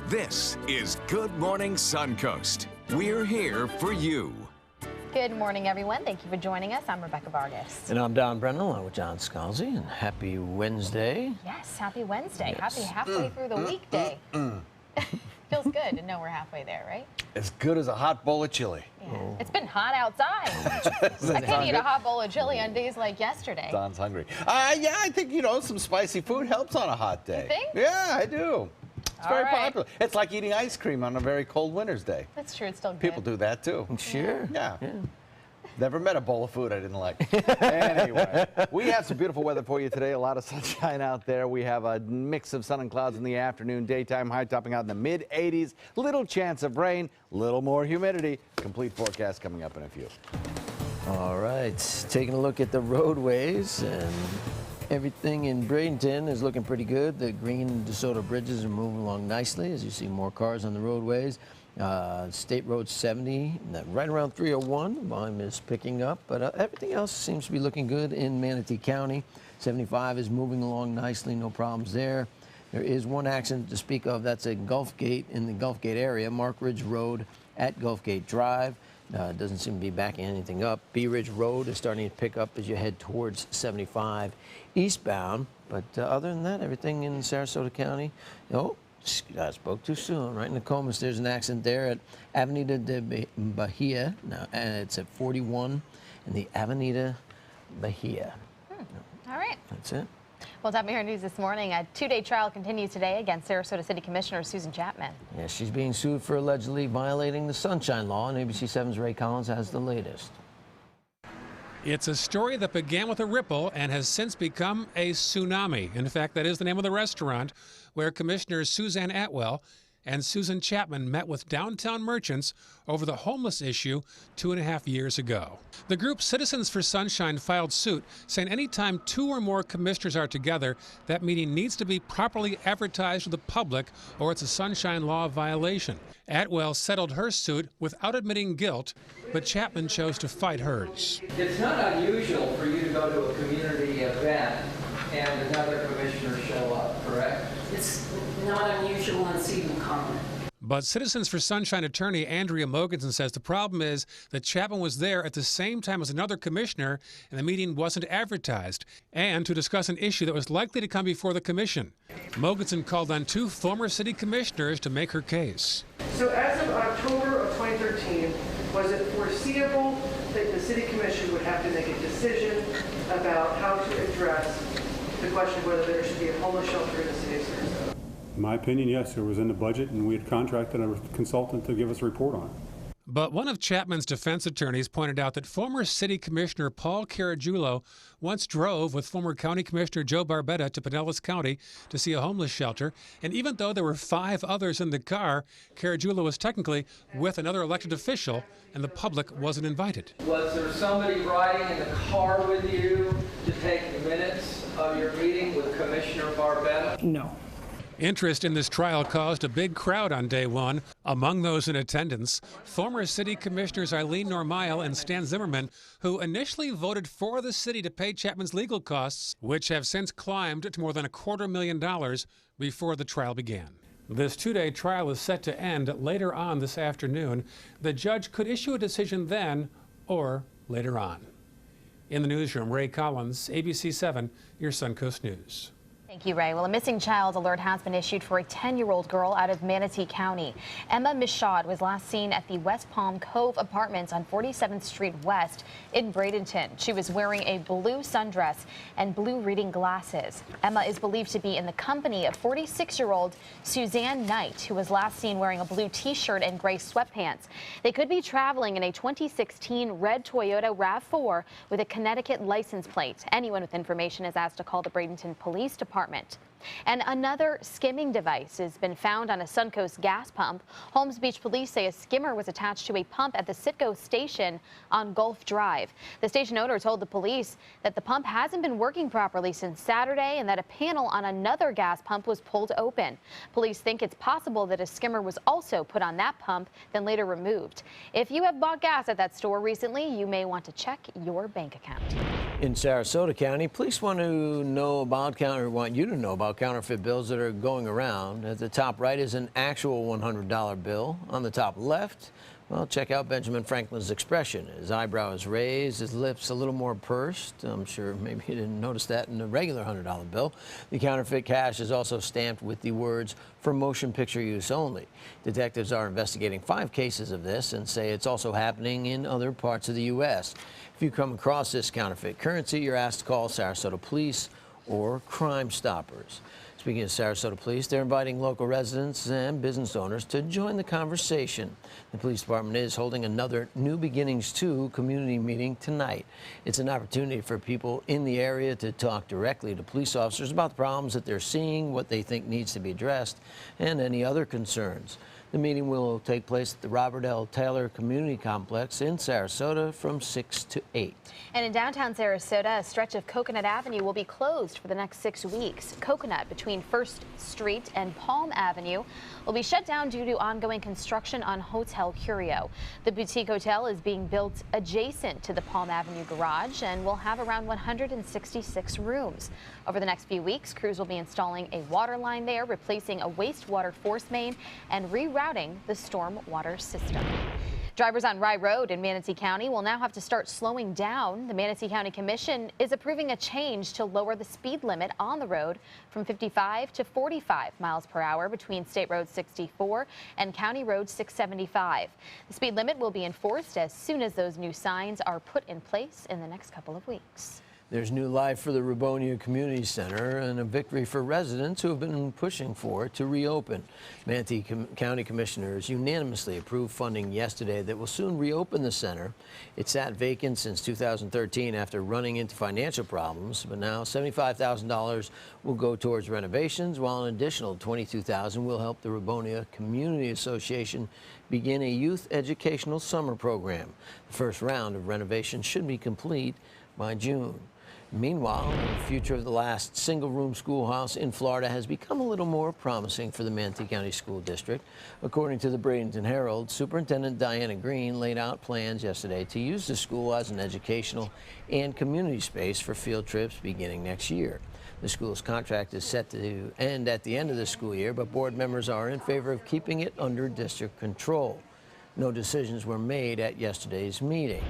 This is Good Morning Suncoast. We're here for you. Good morning, everyone. Thank you for joining us. I'm Rebecca Vargas. And I'm Don Brennan, along with John Scalzi, and happy Wednesday. Yes, happy Wednesday. Yes. Happy halfway through the weekday. Feels good to know we're halfway there, right? As good as a hot bowl of chili. Yeah. It's been hot outside. I can't eat a hot bowl of chili on days like yesterday. Don's hungry. Yeah, I think, some spicy food helps on a hot day. You think? Yeah, I do. It's All very right. popular. It's like eating ice cream on a very cold winter's day. That's true. It's still good. People do that, too. Sure. Yeah. Never met a bowl of food I didn't like. Anyway, we have some beautiful weather for you today. A lot of sunshine out there. We have a mix of sun and clouds in the afternoon. Daytime high topping out in the mid-80s. Little chance of rain, little more humidity. Complete forecast coming up in a few. All right, taking a look at the roadways, and everything in Bradenton is looking pretty good. The Green and DeSoto bridges are moving along nicely as you see more cars on the roadways. State Road 70, right around 301, volume is picking up, but everything else seems to be looking good in Manatee County. 75 is moving along nicely, no problems there. There is one accident to speak of. That's at Gulfgate, in the Gulfgate area, Mark Ridge Road at Gulfgate Drive. Doesn't seem to be backing anything up. Bee Ridge Road is starting to pick up as you head towards 75 eastbound. But other than that, everything in Sarasota County. I spoke too soon. Right in the Comas, there's an accident there at Avenida de Bahia. And it's at 41 in the Avenida Bahia. All right. That's it. Well, top of your news this morning, a two-day trial continues today against Sarasota City Commissioner Susan Chapman. Yeah, she's being sued for allegedly violating the Sunshine Law, and ABC 7's Ray Collins has the latest. It's a story that began with a ripple and has since become a tsunami. In fact, that is the name of the restaurant where Commissioners Suzanne Atwell and Susan Chapman met with downtown merchants over the homeless issue 2.5 years ago. The group Citizens for Sunshine filed suit, saying anytime 2 or more commissioners are together, that meeting needs to be properly advertised to the public or it's a Sunshine Law violation. Atwell settled her suit without admitting guilt, but Chapman chose to fight hers. It's not unusual for you to go to a community event and another commissioner show up, correct? It's not unusual and it's even common. But Citizens for Sunshine attorney Andrea Mogensen says the problem is that Chapman was there at the same time as another commissioner and the meeting wasn't advertised, and to discuss an issue that was likely to come before the commission. Mogensen called on 2 former city commissioners to make her case. So as of October of 2013, was it foreseeable that the city commission would have to make a decision about how to address the question of whether there should be a homeless shelter in the city of Sarasota? In my opinion, yes, it was in the budget, and we had contracted a consultant to give us a report on it. But one of Chapman's defense attorneys pointed out that former city commissioner Paul Caragiulo once drove with former county commissioner Joe Barbetta to Pinellas County to see a homeless shelter. And even though there were 5 others in the car, Caragiulo was technically with another elected official, and the public wasn't invited. Was there somebody riding in the car with you to take minutes of your meeting with Commissioner Barbetta? No. Interest in this trial caused a big crowd on day 1. Among those in attendance, former city commissioners Eileen Normile and Stan Zimmerman, who initially voted for the city to pay Chapman's legal costs, which have since climbed to more than $250,000 before the trial began. This 2-day trial is set to end later on this afternoon. The judge could issue a decision then or later on. In the newsroom, Ray Collins, ABC 7, your Suncoast News. Thank you, Ray. Well, a missing child alert has been issued for a 10-year-old girl out of Manatee County. Emma Michaud was last seen at the West Palm Cove Apartments on 47th Street West in Bradenton. She was wearing a blue sundress and blue reading glasses. Emma is believed to be in the company of 46-year-old Suzanne Knight, who was last seen wearing a blue T-shirt and gray sweatpants. They could be traveling in a 2016 red Toyota RAV4 with a Connecticut license plate. Anyone with information is asked to call the Bradenton Police Department. And another skimming device has been found on a Suncoast gas pump. Holmes Beach police say a skimmer was attached to a pump at the Citgo station on Gulf Drive. The station owner told the police that the pump hasn't been working properly since Saturday and that a panel on another gas pump was pulled open. Police think it's possible that a skimmer was also put on that pump, then later removed. If you have bought gas at that store recently, you may want to check your bank account. In Sarasota County, police want you to know about about counterfeit bills that are going around. At the top right is an actual $100 bill. On the top left, well, check out Benjamin Franklin's expression. His eyebrow is raised, his lips a little more pursed. I'm sure maybe you didn't notice that in a regular $100 bill. The counterfeit cash is also stamped with the words, "For motion picture use only." Detectives are investigating 5 cases of this and say it's also happening in other parts of the U.S. If you come across this counterfeit currency, you're asked to call Sarasota Police or Crime Stoppers. Speaking of Sarasota Police, they're inviting local residents and business owners to join the conversation. The police department is holding another New Beginnings 2 community meeting tonight. It's an opportunity for people in the area to talk directly to police officers about the problems that they're seeing, what they think needs to be addressed, and any other concerns. The meeting will take place at the Robert L. Taylor Community Complex in Sarasota from 6 to 8. And in downtown Sarasota, a stretch of Coconut Avenue will be closed for the next 6 weeks. Coconut between 1st Street and Palm Avenue will be shut down due to ongoing construction on Hotel Curio. The boutique hotel is being built adjacent to the Palm Avenue garage and will have around 166 rooms. Over the next few weeks, crews will be installing a water line there, replacing a wastewater force main, and rerouting the storm water system. Drivers on Rye Road in Manatee County will now have to start slowing down. The Manatee County Commission is approving a change to lower the speed limit on the road from 55 to 45 miles per hour between State Road 64 and County Road 675. The speed limit will be enforced as soon as those new signs are put in place in the next couple of weeks. There's new life for the Rubonia Community Center and a victory for residents who have been pushing for it to reopen. Manatee County Commissioners unanimously approved funding yesterday that will soon reopen the center. It sat vacant since 2013 after running into financial problems, but now $75,000 will go towards renovations, while an additional $22,000 will help the Rubonia Community Association begin a youth educational summer program. The first round of renovations should be complete by June. Meanwhile, the future of the last single-room schoolhouse in Florida has become a little more promising for the Manatee County School District. According to the Bradenton Herald, Superintendent Diana Green laid out plans yesterday to use the school as an educational and community space for field trips beginning next year. The school's contract is set to end at the end of the school year, but board members are in favor of keeping it under district control. No decisions were made at yesterday's meeting.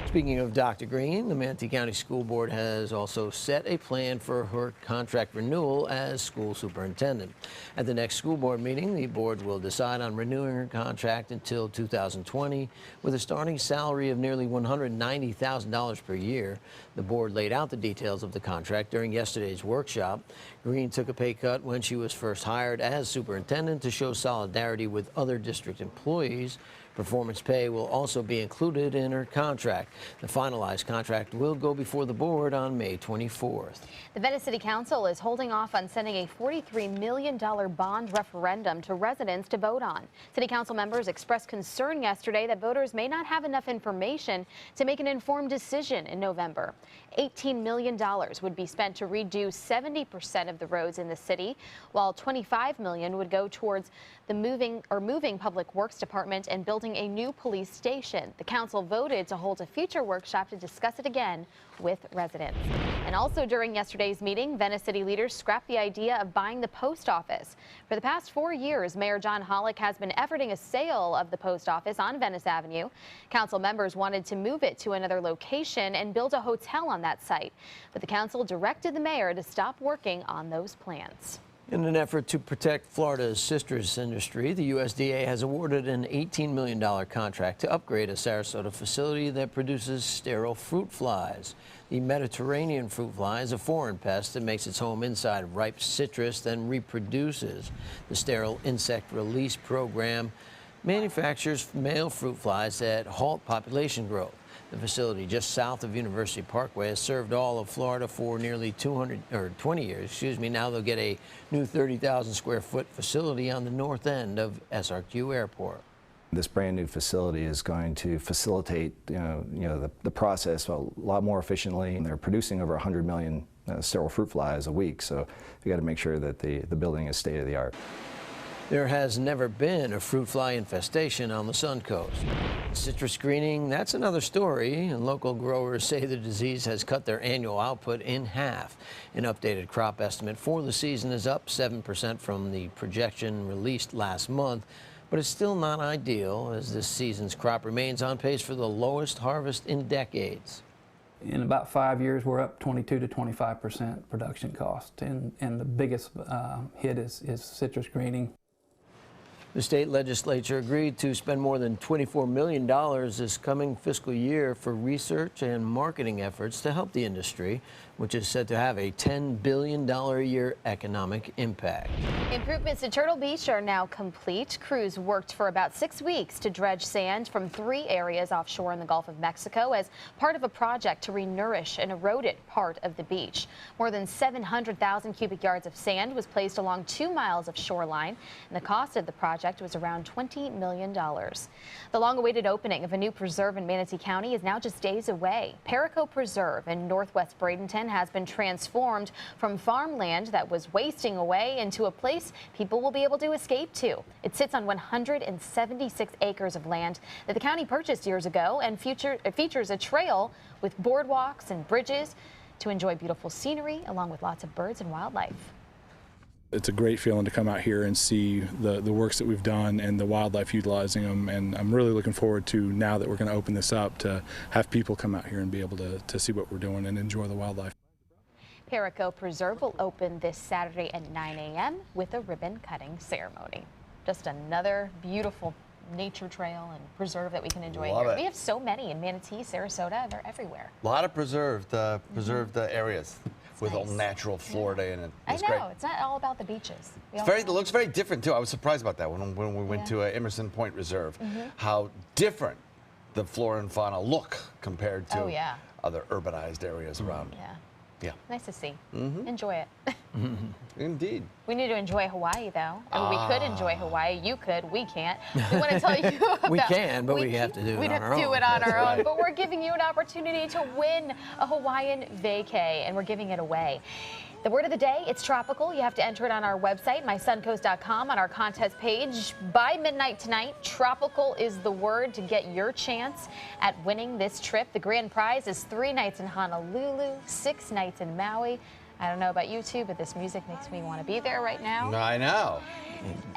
Speaking of Dr. Green, the Manatee County School Board has also set a plan for her contract renewal as school superintendent. At the next school board meeting, the board will decide on renewing her contract until 2020 with a starting salary of nearly $190,000 per year. The board laid out the details of the contract during yesterday's workshop. Green took a pay cut when she was first hired as superintendent to show solidarity with other district employees. Performance pay will also be included in her contract. The finalized contract will go before the board on May 24th. The Venice City Council is holding off on sending a $43 million bond referendum to residents to vote on. City Council members expressed concern yesterday that voters may not have enough information to make an informed decision in November. $18 million would be spent to redo 70% of the roads in the city, while $25 million would go towards the moving Public Works Department and building a new police station. The council voted to hold a future workshop to discuss it again with residents. And also during yesterday's meeting, Venice City leaders scrapped the idea of buying the post office. For the past 4 years, Mayor John Hollick has been efforting a sale of the post office on Venice Avenue. Council members wanted to move it to another location and build a hotel on that site, but the council directed the mayor to stop working on those plans. In an effort to protect Florida's citrus industry, the USDA has awarded an $18 million contract to upgrade a Sarasota facility that produces sterile fruit flies. The Mediterranean fruit fly is a foreign pest that makes its home inside of ripe citrus, then reproduces. The sterile insect release program manufactures male fruit flies that halt population growth. The facility just south of University Parkway has served all of Florida for nearly 20 years. Now they'll get a new 30,000 square foot facility on the north end of SRQ Airport. This brand new facility is going to facilitate the process a lot more efficiently. They're producing over 100 million sterile fruit flies a week, so we got to make sure that the building is state of the art. There has never been a fruit fly infestation on the Suncoast. Citrus greening, that's another story, and local growers say the disease has cut their annual output in half. An updated crop estimate for the season is up 7% from the projection released last month, but it's still not ideal as this season's crop remains on pace for the lowest harvest in decades. In about 5 years, we're up 22 to 25% production cost, and the biggest hit is citrus greening. The state legislature agreed to spend more than $24 million this coming fiscal year for research and marketing efforts to help the industry, which is said to have a $10 billion a year economic impact. Improvements to Turtle Beach are now complete. Crews worked for about 6 weeks to dredge sand from 3 areas offshore in the Gulf of Mexico as part of a project to renourish an eroded part of the beach. More than 700,000 cubic yards of sand was placed along 2 miles of shoreline, and the cost of the project was around $20 million. The long-awaited opening of a new preserve in Manatee County is now just days away. Perico Preserve in northwest Bradenton has been transformed from farmland that was wasting away into a place people will be able to escape to. It sits on 176 acres of land that the county purchased years ago and features a trail with boardwalks and bridges to enjoy beautiful scenery along with lots of birds and wildlife. It's a great feeling to come out here and see the works that we've done and the wildlife utilizing them, and I'm really looking forward to, now that we're going to open this up, to have people come out here and be able to see what we're doing and enjoy the wildlife. Perico Preserve will open this Saturday at 9 a.m. with a ribbon cutting ceremony. Just another beautiful nature trail and preserve that we can enjoy here. We have so many in Manatee, Sarasota, they're everywhere. A lot of preserved areas with all natural Florida in it. It's great. It's not all about the beaches. It looks very different too. I was surprised about that when we went to Emerson Point Reserve, how different the flora and fauna look compared to other urbanized areas around. Yeah. Nice to see. Enjoy it. Indeed. We need to enjoy Hawaii, though. I mean, we could enjoy Hawaii. You could. We can't. We want to tell you about... We can, but we have to do it on our own. We'd have to do it on our own. But we're giving you an opportunity to win a Hawaiian vacay, and we're giving it away. The word of the day, it's tropical. You have to enter it on our website, mysuncoast.com, on our contest page. By midnight tonight, tropical is the word to get your chance at winning this trip. The grand prize is 3 nights in Honolulu, 6 nights in Maui. I don't know about you two, but this music makes me want to be there right now. I know.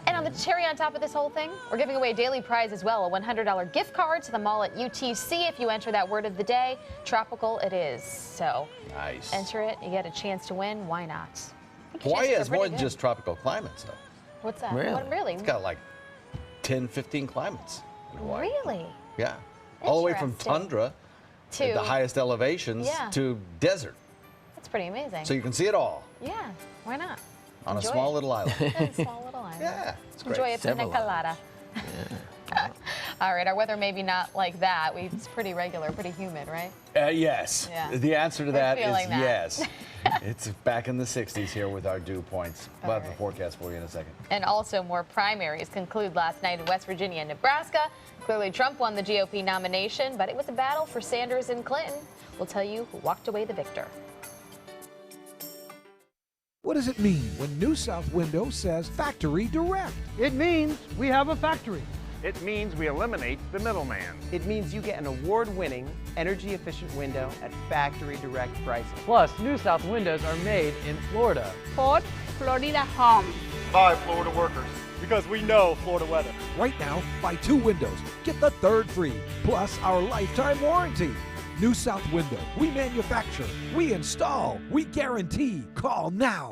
And on the cherry on top of this whole thing, we're giving away a daily prize as well, a $100 gift card to the mall at UTC. If you enter that word of the day, tropical it is. So nice. Enter it, you get a chance to win. Why not? Hawaii has more than just tropical climates, though. What's that? Really? What, really? It's got like 10, 15 climates in Hawaii. Really? Yeah. All the way from tundra to the highest elevations to desert. That's pretty amazing. So you can see it all. Yeah, why not? On a small little island. A small little island. Yeah, it's great. Enjoy a pina colada. All right, our weather maybe not like that. It's pretty regular, pretty humid, right? Yes. Yeah. The answer to that is that. yes. It's back in the 60s here with our dew points. We'll have the forecast for you in a second. And also more primaries conclude last night in West Virginia and Nebraska. Clearly Trump won the GOP nomination, but it was a battle for Sanders and Clinton. We'll tell you who walked away the victor. What does it mean when New South Window says Factory Direct? It means we have a factory. It means we eliminate the middleman. It means you get an award-winning, energy-efficient window at factory direct pricing. Plus, New South windows are made in Florida. Fort Florida Home. By Florida workers. Because we know Florida weather. Right now, buy 2 windows, get the 3rd free, plus our lifetime warranty. New South Window. We manufacture, we install, we guarantee. Call now.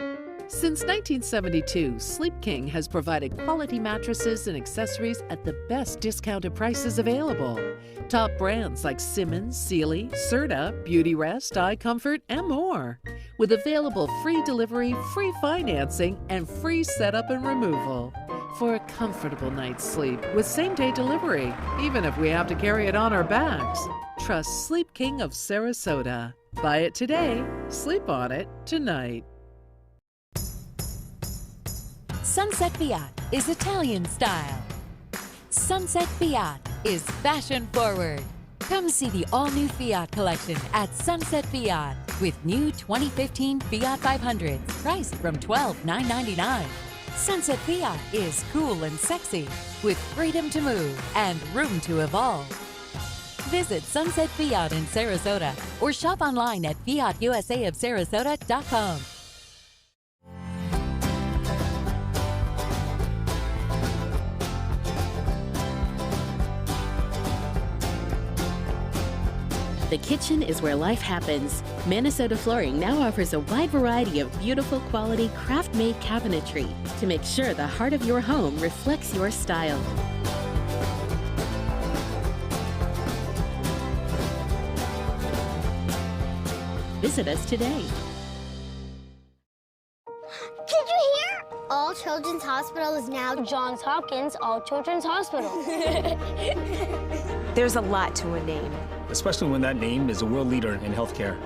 Since 1972, Sleep King has provided quality mattresses and accessories at the best discounted prices available. Top brands like Simmons, Sealy, Serta, Beautyrest, iComfort, and more. With available free delivery, free financing, and free setup and removal. For a comfortable night's sleep with same-day delivery, even if we have to carry it on our backs. Trust Sleep King of Sarasota. Buy it today, sleep on it tonight. Sunset Fiat is Italian style. Sunset Fiat is fashion forward. Come see the all-new Fiat collection at Sunset Fiat with new 2015 Fiat 500s priced from $12,999. Sunset Fiat is cool and sexy with freedom to move and room to evolve. Visit Sunset Fiat in Sarasota or shop online at fiatusaofsarasota.com. The kitchen is where life happens. Minnesota Flooring now offers a wide variety of beautiful quality craft-made cabinetry to make sure the heart of your home reflects your style. Visit us today. Did you hear? All Children's Hospital is now Johns Hopkins All Children's Hospital. There's a lot to a name, especially when that name is a world leader in healthcare.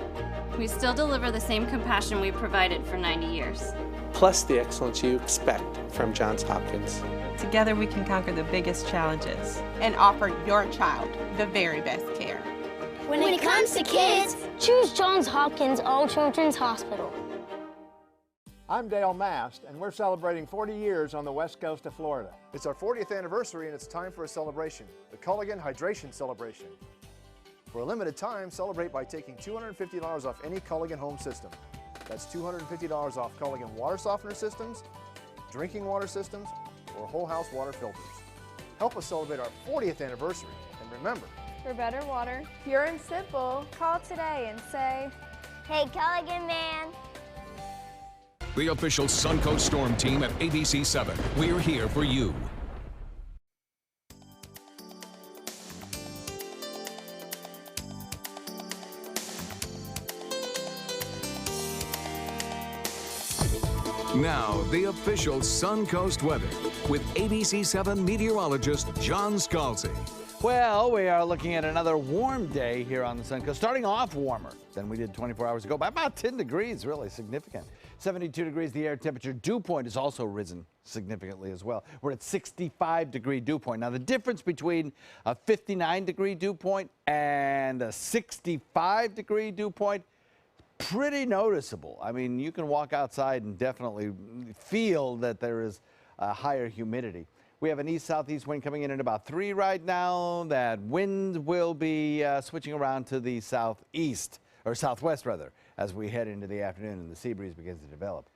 We still deliver the same compassion we provided for 90 years. Plus the excellence you expect from Johns Hopkins. Together we can conquer the biggest challenges and offer your child the very best care. When it comes to kids, choose Johns Hopkins All Children's Hospital. I'm Dale Mast, and we're celebrating 40 years on the west coast of Florida. It's our 40th anniversary, and it's time for a celebration, the Culligan Hydration Celebration. For a limited time, celebrate by taking $250 off any Culligan home system. That's $250 off Culligan water softener systems, drinking water systems, or whole house water filters. Help us celebrate our 40th anniversary, and remember, for better water, pure and simple, call today and say, "Hey, Culligan man." The official Suncoast Storm team at ABC 7. We're here for you. Now, the official Suncoast weather with ABC 7 meteorologist John Scalzi. Well, we are looking at another warm day here on the Suncoast, starting off warmer than we did 24 hours ago by about 10 degrees, really significant. 72 degrees the air temperature. Dew point has also risen significantly as well. We're at 65-degree dew point. Now, the difference between a 59-degree dew point and a 65-degree dew point, pretty noticeable. I mean, you can walk outside and definitely feel that there is a higher humidity. We have an east-southeast wind coming in at about 3 right now. That wind will be switching around to the southeast, or southwest rather, as we head into the afternoon and the sea breeze begins to develop.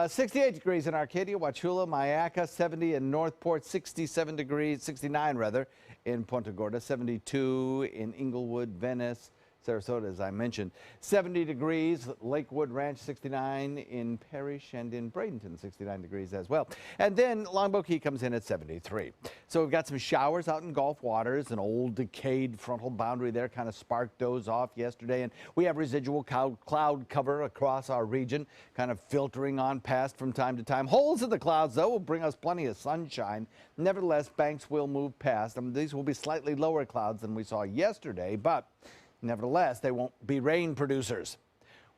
68 degrees in Arcadia, Wauchula, Mayaca, 70 in Northport, 67 degrees, 69 rather, in Punta Gorda, 72 in Inglewood, Venice, Sarasota, as I mentioned, 70 degrees, Lakewood Ranch, 69 in Parrish, and in Bradenton, 69 degrees as well. And then Longboat Key comes in at 73. So we've got some showers out in Gulf waters, an old decayed frontal boundary there kind of sparked those off yesterday, and we have residual cloud cover across our region, kind of filtering on past from time to time. Holes in the clouds, though, will bring us plenty of sunshine. Nevertheless, banks will move past. I mean, these will be slightly lower clouds than we saw yesterday, but nevertheless, they won't be rain producers.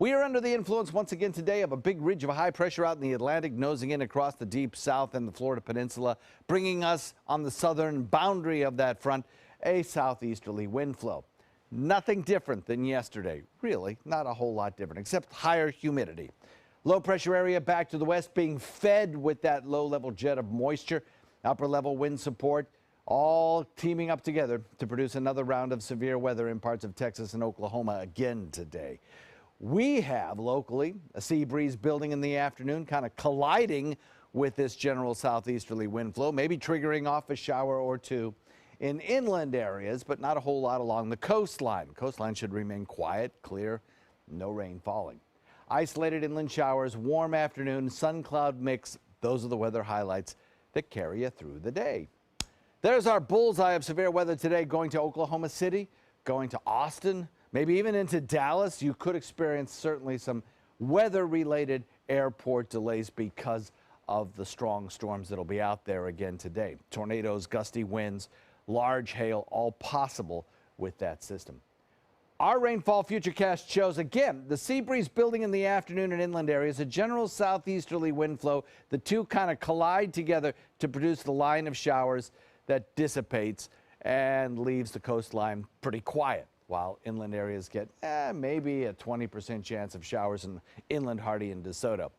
We are under the influence once again today of a big ridge of high pressure out in the Atlantic, nosing in across the deep south and the Florida Peninsula, bringing us on the southern boundary of that front a southeasterly wind flow. Nothing different than yesterday. Really, not a whole lot different, except higher humidity. Low pressure area back to the west being fed with that low-level jet of moisture. Upper-level wind support, all teaming up together to produce another round of severe weather in parts of Texas and Oklahoma again today. We have locally a sea breeze building in the afternoon, kind of colliding with this general southeasterly wind flow, maybe triggering off a shower or two in inland areas, but not a whole lot along the coastline. The coastline should remain quiet, clear, no rain falling. Isolated inland showers, warm afternoon, sun cloud mix. Those are the weather highlights that carry you through the day. There's our bullseye of severe weather today, going to Oklahoma City, going to Austin, maybe even into Dallas. You could experience certainly some weather-related airport delays because of the strong storms that'll be out there again today. Tornadoes, gusty winds, large hail, all possible with that system. Our rainfall futurecast shows, again, the sea breeze building in the afternoon in inland areas, a general southeasterly wind flow. The two kind of collide together to produce the line of showers that dissipates and leaves the coastline pretty quiet, while inland areas get maybe a 20% chance of showers in inland Hardy and DeSoto.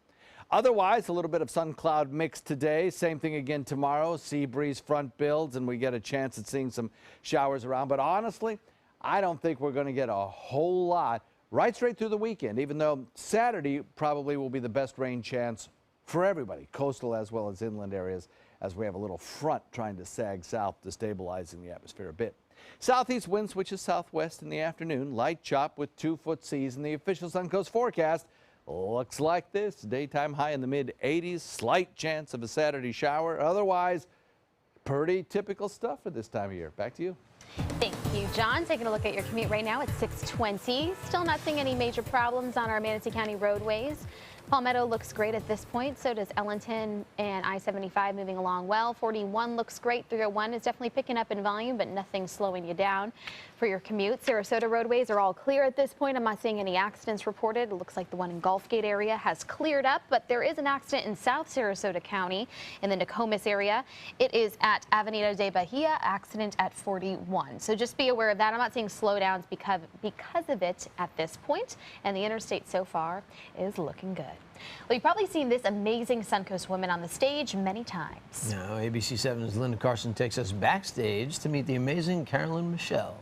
Otherwise, a little bit of sun cloud mix today. Same thing again tomorrow. Sea breeze front builds, and we get a chance at seeing some showers around. But honestly, I don't think we're going to get a whole lot right straight through the weekend, even though Saturday probably will be the best rain chance for everybody, coastal as well as inland areas, as we have a little front trying to sag south, destabilizing the atmosphere a bit. Southeast wind switches southwest in the afternoon. Light chop with 2-foot seas in the official Suncoast forecast. Looks like this. Daytime high in the mid-80s. Slight chance of a Saturday shower. Otherwise, pretty typical stuff for this time of year. Back to you. Thank you, John. Taking a look at your commute right now at 6:20. Still not seeing any major problems on our Manatee County roadways. Palmetto looks great at this point. So does Ellington, and I-75 moving along well. 41 looks great. 301 is definitely picking up in volume, but nothing slowing you down for your commute. Sarasota roadways are all clear at this point. I'm not seeing any accidents reported. It looks like the one in Gulfgate area has cleared up, but there is an accident in South Sarasota County in the Nokomis area. It is at Avenida de Bahia, accident at 41. So just be aware of that. I'm not seeing slowdowns because of it at this point, and the interstate so far is looking good. Well, you've probably seen this amazing Suncoast woman on the stage many times. Now, ABC 7's Linda Carson takes us backstage to meet the amazing Carolyn Michelle.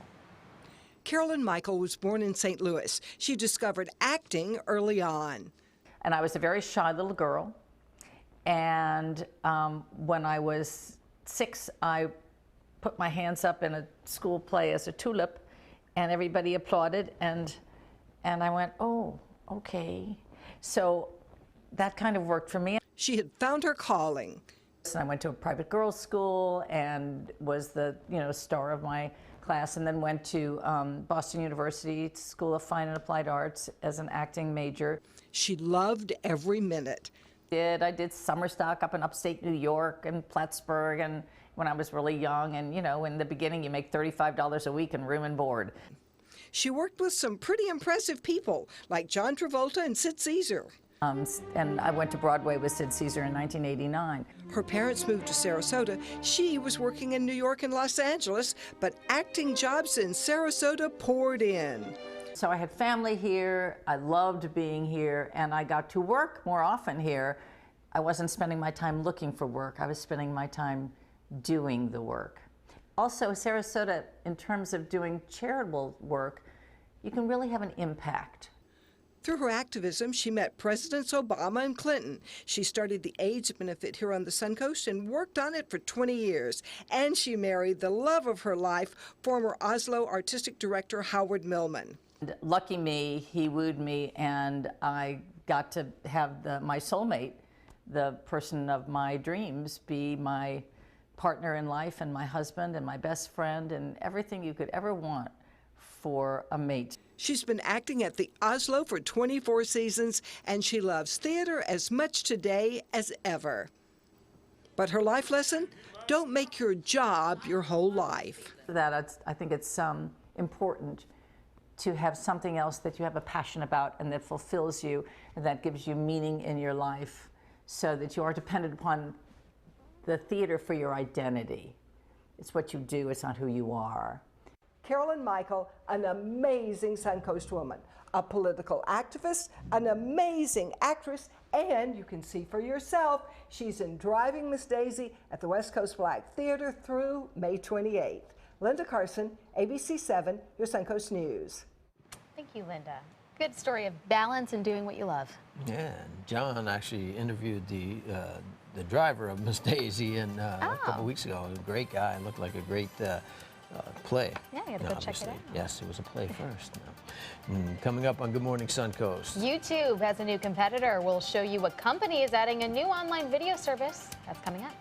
Carolyn Michael was born in St. Louis. She discovered acting early on. And I was a very shy little girl. And when I was 6, I put my hands up in a school play as a tulip, and everybody applauded. And I went, oh, okay. So that kind of worked for me. She had found her calling. I went to a private girls' school and was the star of my class, and then went to Boston University School of Fine and Applied Arts as an acting major. She loved every minute. I did summer stock up in upstate New York and Plattsburgh, and when I was really young, and in the beginning you make $35 a week in room and board. She worked with some pretty impressive people like John Travolta and Sid Caesar. And I went to Broadway with Sid Caesar in 1989. Her parents moved to Sarasota. She was working in New York and Los Angeles, but acting jobs in Sarasota poured in. So I had family here, I loved being here, and I got to work more often here. I wasn't spending my time looking for work, I was spending my time doing the work. Also, Sarasota, in terms of doing charitable work, you can really have an impact. Through her activism, she met Presidents Obama and Clinton. She started the AIDS benefit here on the Suncoast and worked on it for 20 years. And she married the love of her life, former Oslo artistic director Howard Millman. Lucky me, he wooed me, and I got to have my soulmate, the person of my dreams, be my partner in life and my husband and my best friend and everything you could ever want for a mate. She's been acting at the Oslo for 24 seasons, and she loves theater as much today as ever. But her life lesson? Don't make your job your whole life. I think it's important to have something else that you have a passion about and that fulfills you and that gives you meaning in your life, so that you are dependent upon the theater for your identity. It's what you do, it's not who you are. Carolyn Michael, an amazing Suncoast woman, a political activist, an amazing actress, and you can see for yourself, she's in Driving Miss Daisy at the West Coast Black Theater through May 28th. Linda Carson, ABC 7, your Suncoast News. Thank you, Linda. Good story of balance and doing what you love. Yeah, John actually interviewed the driver of Miss Daisy a couple weeks ago. A great guy, looked like a great play. Yeah, you have to go check it out. Yes, it was a play first. Coming up on Good Morning Suncoast. YouTube has a new competitor. We'll show you what company is adding a new online video service. That's coming up.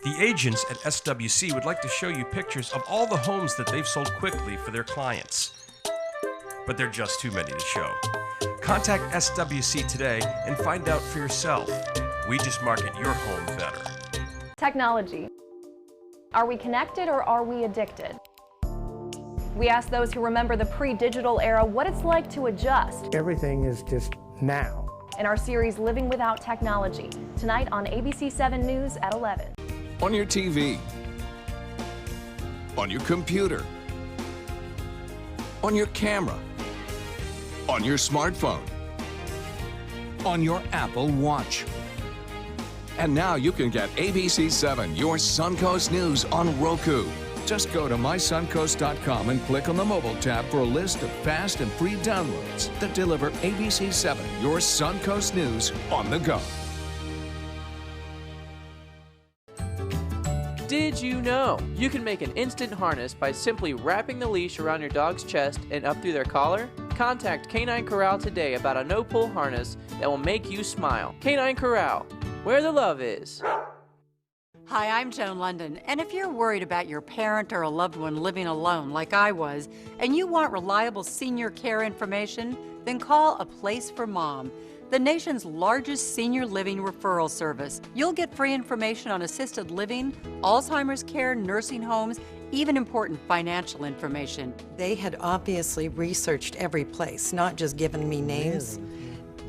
The agents at SWC would like to show you pictures of all the homes that they've sold quickly for their clients. But they're just too many to show. Contact SWC today and find out for yourself. We just market your home better. Technology. Are we connected or are we addicted? We ask those who remember the pre-digital era what it's like to adjust. Everything is just now. In our series Living Without Technology, tonight on ABC 7 News at 11. On your TV, on your computer, on your camera, on your smartphone. on your Apple Watch. And now you can get ABC7, your Suncoast News on Roku. Just go to mysuncoast.com and click on the mobile tab for a list of fast and free downloads that deliver ABC7, your Suncoast News on the go. Did you know you can make an instant harness by simply wrapping the leash around your dog's chest and up through their collar? Contact Canine Corral today about a no-pull harness that will make you smile. Canine Corral, where the love is. Hi, I'm Joan London, and if you're worried about your parent or a loved one living alone like I was, and you want reliable senior care information, then call A Place for Mom, the nation's largest senior living referral service. You'll get free information on assisted living, Alzheimer's care, nursing homes, even important financial information. They had obviously researched every place, not just given me names.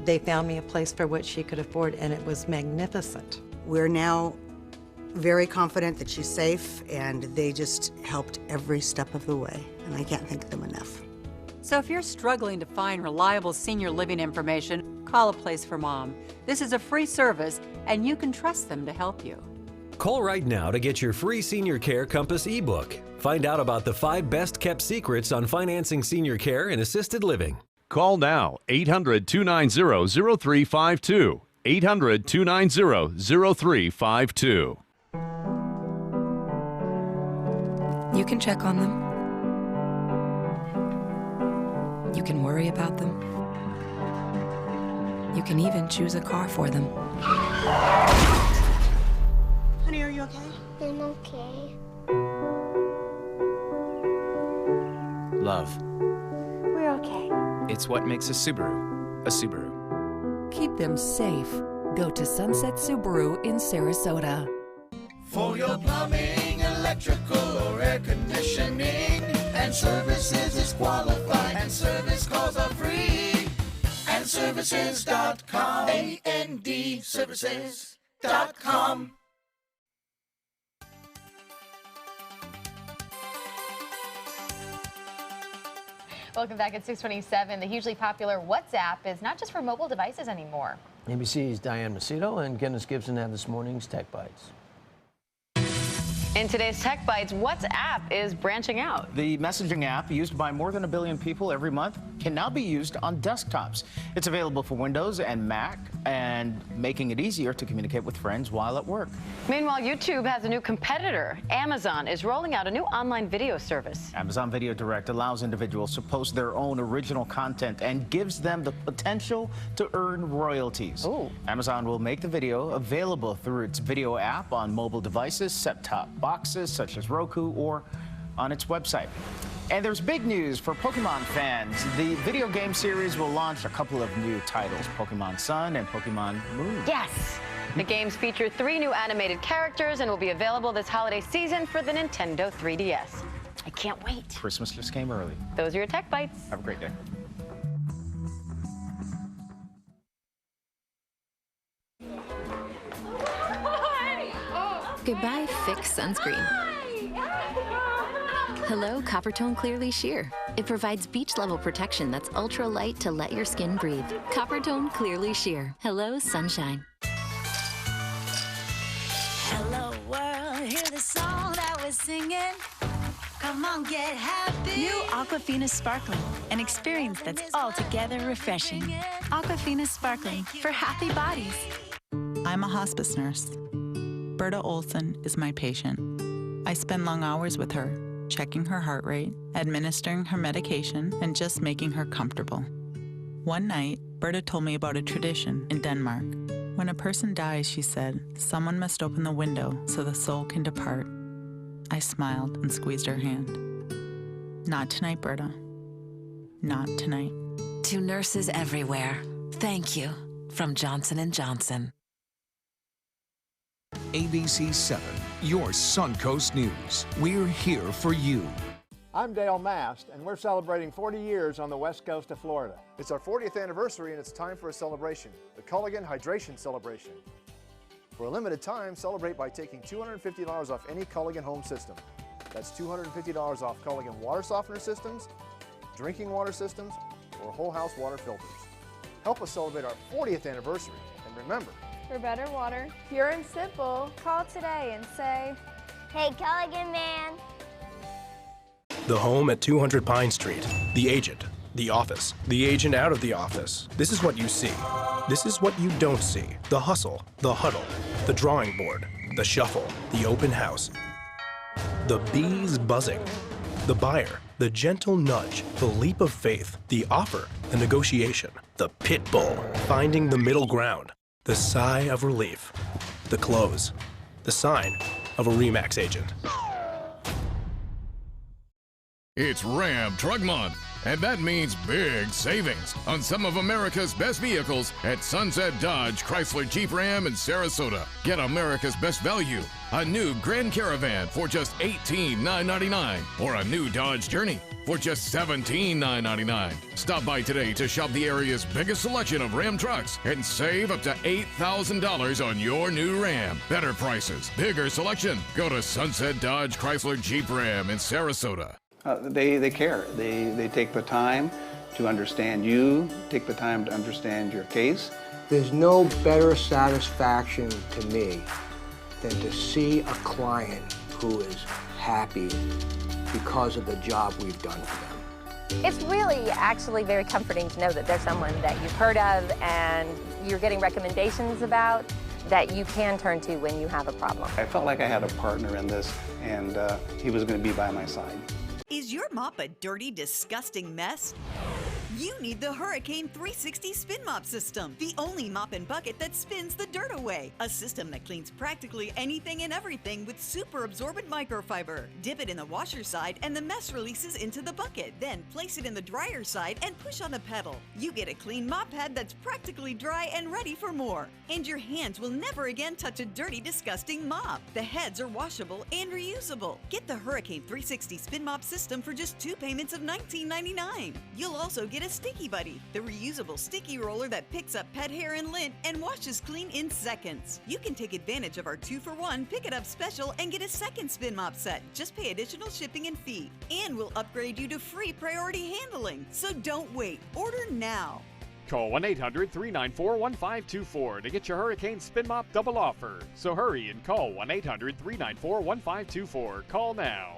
They found me a place for what she could afford, and it was magnificent. We're now very confident that she's safe, and they just helped every step of the way, and I can't thank them enough. So if you're struggling to find reliable senior living information, call A Place for Mom. This is a free service, and you can trust them to help you. Call right now to get your free Senior Care Compass ebook. Find out about the 5 best-kept secrets on financing senior care and assisted living. Call now, 800-290-0352. 800-290-0352. You can check on them. You can worry about them. You can even choose a car for them. Honey, are you okay? I'm okay. Love. We're okay. It's what makes a Subaru a Subaru. Keep them safe. Go to Sunset Subaru in Sarasota. For your plumbing, electrical, or air conditioning, and services is qualified, and service calls are free. And services.com. AND services.com. Welcome back at 6:27. The hugely popular WhatsApp is not just for mobile devices anymore. ABC's Diane Macedo and Dennis Gibson have this morning's Tech Bites. In today's Tech Bites, WhatsApp is branching out. The messaging app, used by more than 1 billion people every month, can now be used on desktops. It's available for Windows and Mac, and making it easier to communicate with friends while at work. Meanwhile, YouTube has a new competitor. Amazon is rolling out a new online video service. Amazon Video Direct allows individuals to post their own original content and gives them the potential to earn royalties. Ooh. Amazon will make the video available through its video app on mobile devices, set-top boxes such as Roku, or on its website. And there's big news for Pokemon fans. The video game series will launch a couple of new titles, Pokemon Sun and Pokemon Moon. Yes! The games feature 3 new animated characters and will be available this holiday season for the Nintendo 3DS. I can't wait. Christmas just came early. Those are your Tech Bites. Have a great day. Goodbye Fix Sunscreen. Hello Coppertone Clearly Sheer. It provides beach-level protection that's ultra-light to let your skin breathe. Coppertone Clearly Sheer. Hello Sunshine. Hello world, hear the song that we're singing. Come on, get happy. New Aquafina Sparkling, an experience that's altogether refreshing. Aquafina Sparkling for happy bodies. I'm a hospice nurse. Berta Olson is my patient. I spend long hours with her, checking her heart rate, administering her medication, and just making her comfortable. One night, Berta told me about a tradition in Denmark. When a person dies, she said, someone must open the window so the soul can depart. I smiled and squeezed her hand. Not tonight, Berta. Not tonight. To nurses everywhere, thank you. From Johnson & Johnson. ABC7, your Suncoast News. We're here for you. I'm Dale Mast, and we're celebrating 40 years on the west coast of Florida. It's our 40th anniversary, and it's time for a celebration, the Culligan Hydration Celebration. For a limited time, celebrate by taking $250 off any Culligan home system. That's $250 off Culligan water softener systems, drinking water systems, or whole house water filters. Help us celebrate our 40th anniversary. And remember, for better water, pure and simple, call today and say, Hey, Culligan man. The home at 200 Pine Street. The agent. The office. The agent out of the office. This is what you see. This is what you don't see. The hustle. The huddle. The drawing board. The shuffle. The open house. The bees buzzing. The buyer. The gentle nudge. The leap of faith. The offer. The negotiation. The pit bull. Finding the middle ground. The sigh of relief. The close. The sign of a RE/MAX agent. It's Ram Truck Month, and that means big savings on some of America's best vehicles at Sunset Dodge Chrysler Jeep Ram in Sarasota. Get America's best value, a new Grand Caravan for just $18,999 or a new Dodge Journey for just $17,999. Stop by today to shop the area's biggest selection of Ram trucks and save up to $8,000 on your new Ram. Better prices, bigger selection. Go to Sunset Dodge Chrysler Jeep Ram in Sarasota. They care. They take the time to understand you, take the time to understand your case. There's no better satisfaction to me than to see a client who is happy because of the job we've done for them. It's really actually very comforting to know that there's someone that you've heard of and you're getting recommendations about that you can turn to when you have a problem. I felt like I had a partner in this, and he was going to be by my side. Is your mop a dirty, disgusting mess? You need the Hurricane 360 Spin Mop System, the only mop and bucket that spins the dirt away. A system that cleans practically anything and everything with super absorbent microfiber. Dip it in the washer side and the mess releases into the bucket. Then place it in the dryer side and push on the pedal. You get a clean mop pad that's practically dry and ready for more. And your hands will never again touch a dirty, disgusting mop. The heads are washable and reusable. Get the Hurricane 360 Spin Mop System for just 2 payments of $19.99. You'll also get a Sticky Buddy, the reusable sticky roller that picks up pet hair and lint and washes clean in seconds. You can take advantage of our 2-for-1 Pick It Up special and get a second spin mop set. Just pay additional shipping and fee. And we'll upgrade you to free priority handling. So don't wait. Order now. Call 1-800-394-1524 to get your Hurricane Spin Mop double offer. So hurry and call 1-800-394-1524. Call now.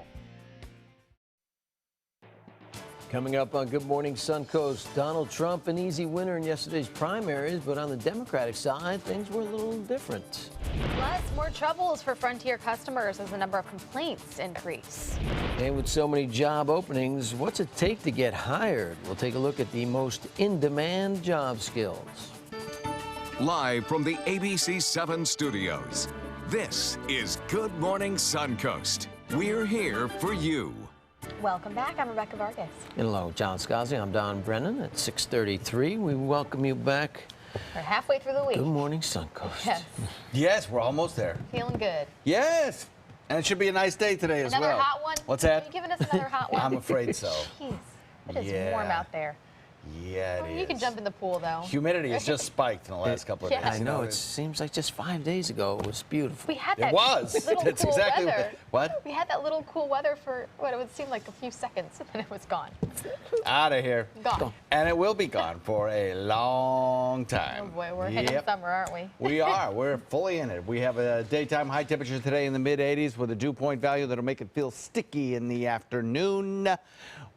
Coming up on Good Morning Suncoast, Donald Trump an easy winner in yesterday's primaries, but on the Democratic side, things were a little different. Plus, more troubles for Frontier customers as the number of complaints increase. And with so many job openings, what's it take to get hired? We'll take a look at the most in-demand job skills. Live from the ABC 7 studios, this is Good Morning Suncoast. We're here for you. Welcome back. I'm Rebecca Vargas. And along with John Scalzi, I'm Don Brennan at 6:33. We welcome you back. We're halfway through the week. Good Morning Suncoast. Yes. Yes, we're almost there. Feeling good. Yes. And it should be a nice day today as well. Another hot one? What's that? Are you giving us another hot one? I'm afraid so. Jeez, it is warm out there. Yeah, it is. You can jump in the pool, though. Humidity has just spiked in the last couple of days. I know. It seems like just 5 days ago it was beautiful. We had that It was. little That's cool exactly weather. what? We had that little cool weather for what it would seem like a few seconds, and then it was gone. Out of here. Gone. And it will be gone for a long Oh time. boy, we're hitting summer, aren't we? We are. We're fully in it. We have a daytime high temperature today in the mid-80s with a dew point value that'll make it feel sticky in the afternoon.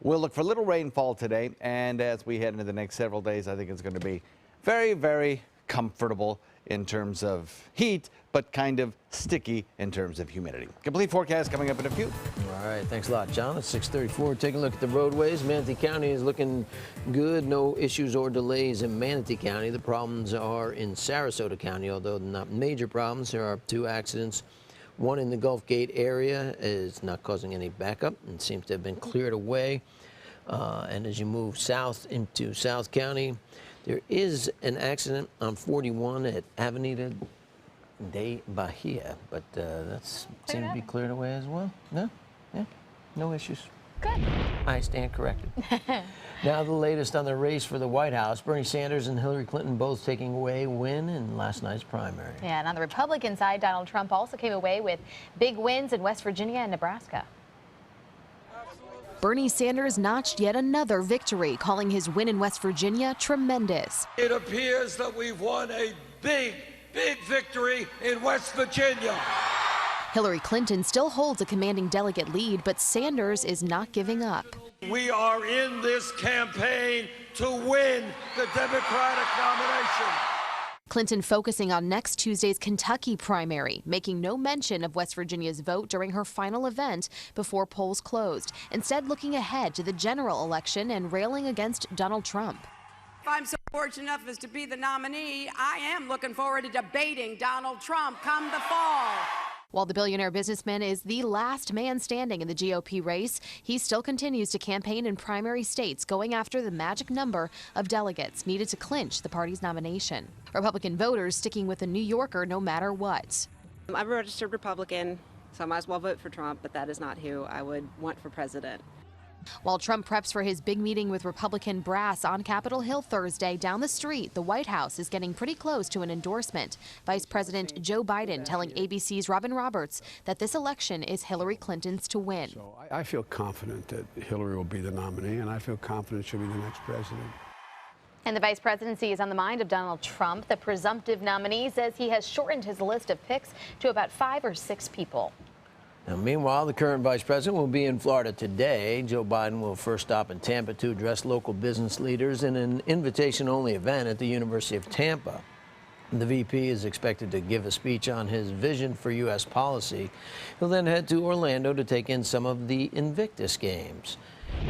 We'll look for little rainfall today, and as we head into the next several days, I think it's going to be very, very comfortable in terms of heat, but kind of sticky in terms of humidity. Complete forecast coming up in a few. All right, thanks a lot, John. It's 6:34. Taking a look at the roadways. Manatee County is looking good. No issues or delays in Manatee County. The problems are in Sarasota County, although not major problems. There are 2 accidents. One in the Gulf Gate area is not causing any backup and seems to have been cleared away. And as you move south into South County, there is an accident on 41 at Avenida de Bahia, but that's seemed to be cleared away as well. No? Yeah, no issues. Good. I stand corrected. Now the latest on the race for the White House. Bernie Sanders and Hillary Clinton both taking away a win in last night's primary. Yeah, and on the Republican side, Donald Trump also came away with big wins in West Virginia and Nebraska. Bernie Sanders notched yet another victory, calling his win in West Virginia tremendous. It appears that we've won a big victory in West Virginia. Hillary Clinton still holds a commanding delegate lead, but Sanders is not giving up. We are in this campaign to win the Democratic nomination. Clinton focusing on next Tuesday's Kentucky primary, making no mention of West Virginia's vote during her final event before polls closed, instead looking ahead to the general election and railing against Donald Trump. If I'm so fortunate enough as to be the nominee, I am looking forward to debating Donald Trump come the fall. While the billionaire businessman is the last man standing in the GOP race, he still continues to campaign in primary states, going after the magic number of delegates needed to clinch the party's nomination. Republican voters sticking with the New Yorker no matter what. I'm a registered Republican, so I might as well vote for Trump, but that is not who I would want for president. While Trump preps for his big meeting with Republican brass on Capitol Hill Thursday, down the street, the White House is getting pretty close to an endorsement. Vice President Joe Biden telling ABC's Robin Roberts that this election is Hillary Clinton's to win. So I feel confident that Hillary will be the nominee, and I feel confident she'll be the next president. And the vice presidency is on the mind of Donald Trump. The presumptive nominee says he has shortened his list of picks to about 5 or 6 people. Now, meanwhile, the current vice president will be in Florida today. Joe Biden will first stop in Tampa to address local business leaders in an invitation-only event at the University of Tampa. The VP is expected to give a speech on his vision for U.S. policy. He'll then head to Orlando to take in some of the Invictus Games.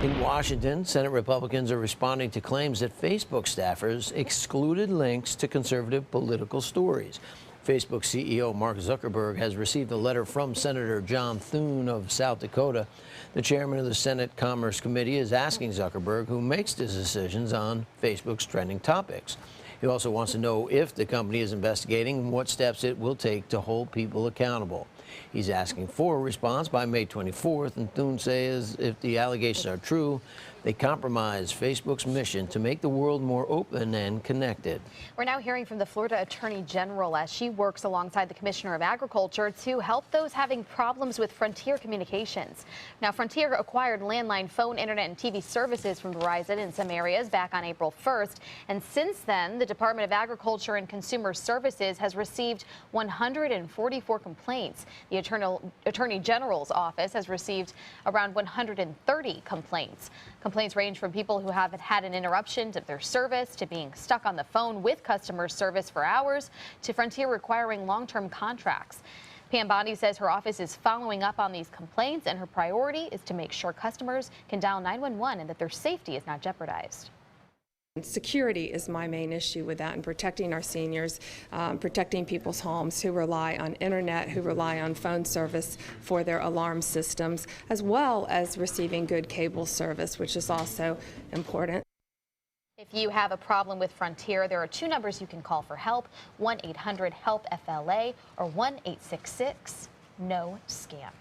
In Washington, Senate Republicans are responding to claims that Facebook staffers excluded links to conservative political stories. Facebook CEO Mark Zuckerberg has received a letter from Senator John Thune of South Dakota. The chairman of the Senate Commerce Committee is asking Zuckerberg who makes the decisions on Facebook's trending topics. He also wants to know if the company is investigating what steps it will take to hold people accountable. He's asking for a response by May 24th, and Thune says if the allegations are true, they compromise Facebook's mission to make the world more open and connected. We're now hearing from the Florida Attorney General as she works alongside the Commissioner of Agriculture to help those having problems with Frontier Communications. Now, Frontier acquired landline phone, internet, and TV services from Verizon in some areas back on April 1st. And since then, the Department of Agriculture and Consumer Services has received 144 complaints. The Attorney General's office has received around 130 complaints. Complaints range from people who have had an interruption to their service, to being stuck on the phone with customer service for hours, to Frontier requiring long-term contracts. Pam Bondi says her office is following up on these complaints, and her priority is to make sure customers can dial 911 and that their safety is not jeopardized. Security is my main issue with that, and protecting our seniors, protecting people's homes who rely on internet, who rely on phone service for their alarm systems, as well as receiving good cable service, which is also important. If you have a problem with Frontier, there are 2 numbers you can call for help: 1-800-HELP-FLA or 1-866-NO-SCAM.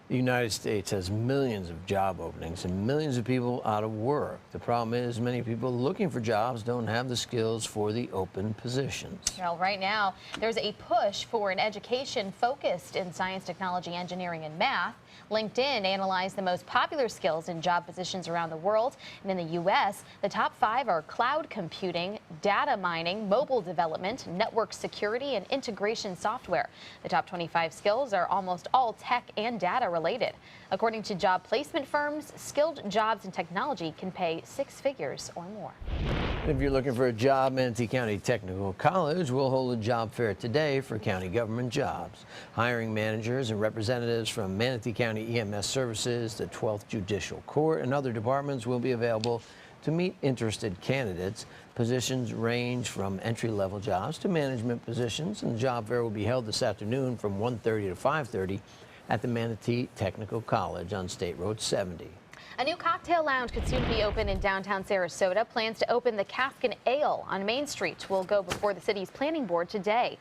The United States has millions of job openings and millions of people out of work. The problem is many people looking for jobs don't have the skills for the open positions. Well, right now, there's a push for an education focused in science, technology, engineering, and math. LinkedIn analyzed the most popular skills in job positions around the world. And in the U.S., the top 5 are cloud computing, data mining, mobile development, network security, and integration software. The top 25 skills are almost all tech and data related. According to job placement firms, skilled jobs in technology can pay 6 figures or more. If you're looking for a job, Manatee County Technical College will hold a job fair today for county government jobs. Hiring managers and representatives from Manatee County EMS Services, the 12th Judicial Court, and other departments will be available to meet interested candidates. Positions range from entry-level jobs to management positions, and the job fair will be held this afternoon from 1:30 to 5:30 at the Manatee Technical College on State Road 70. A new cocktail lounge could soon be open in downtown Sarasota. Plans to open the Cask and Ale on Main Street will go before the city's planning board today.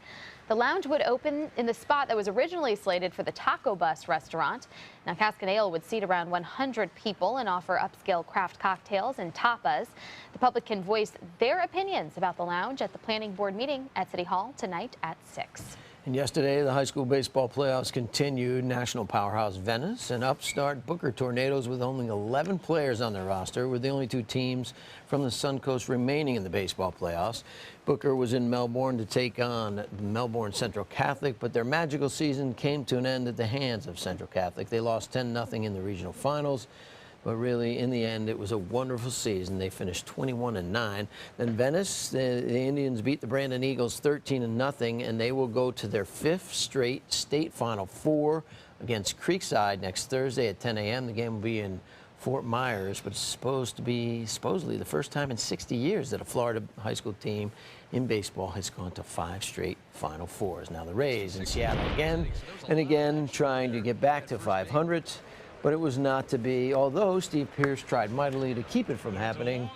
The lounge would open in the spot that was originally slated for the Taco Bus restaurant. Now, Cask and Ale would seat around 100 people and offer upscale craft cocktails and tapas. The public can voice their opinions about the lounge at the planning board meeting at City Hall tonight at 6. And yesterday, the high school baseball playoffs continued. National powerhouse Venice and upstart Booker Tornadoes, with only 11 players on their roster, were the only two teams from the Suncoast remaining in the baseball playoffs. Booker was in Melbourne to take on Melbourne Central Catholic, but their magical season came to an end at the hands of Central Catholic. They lost 10-0 in the regional finals. But really, in the end, it was a wonderful season. They finished 21-9. Then Venice, the Indians beat the Brandon Eagles 13-0, and they will go to their 5th straight state Final Four against Creekside next Thursday at 10 a.m. The game will be in Fort Myers, but it's supposedly the first time in 60 years that a Florida high school team in baseball has gone to 5 straight Final Fours. Now the Rays in Seattle again and again, trying to get back to 500. But it was not to be, although Steve Pearce tried mightily to keep it from happening,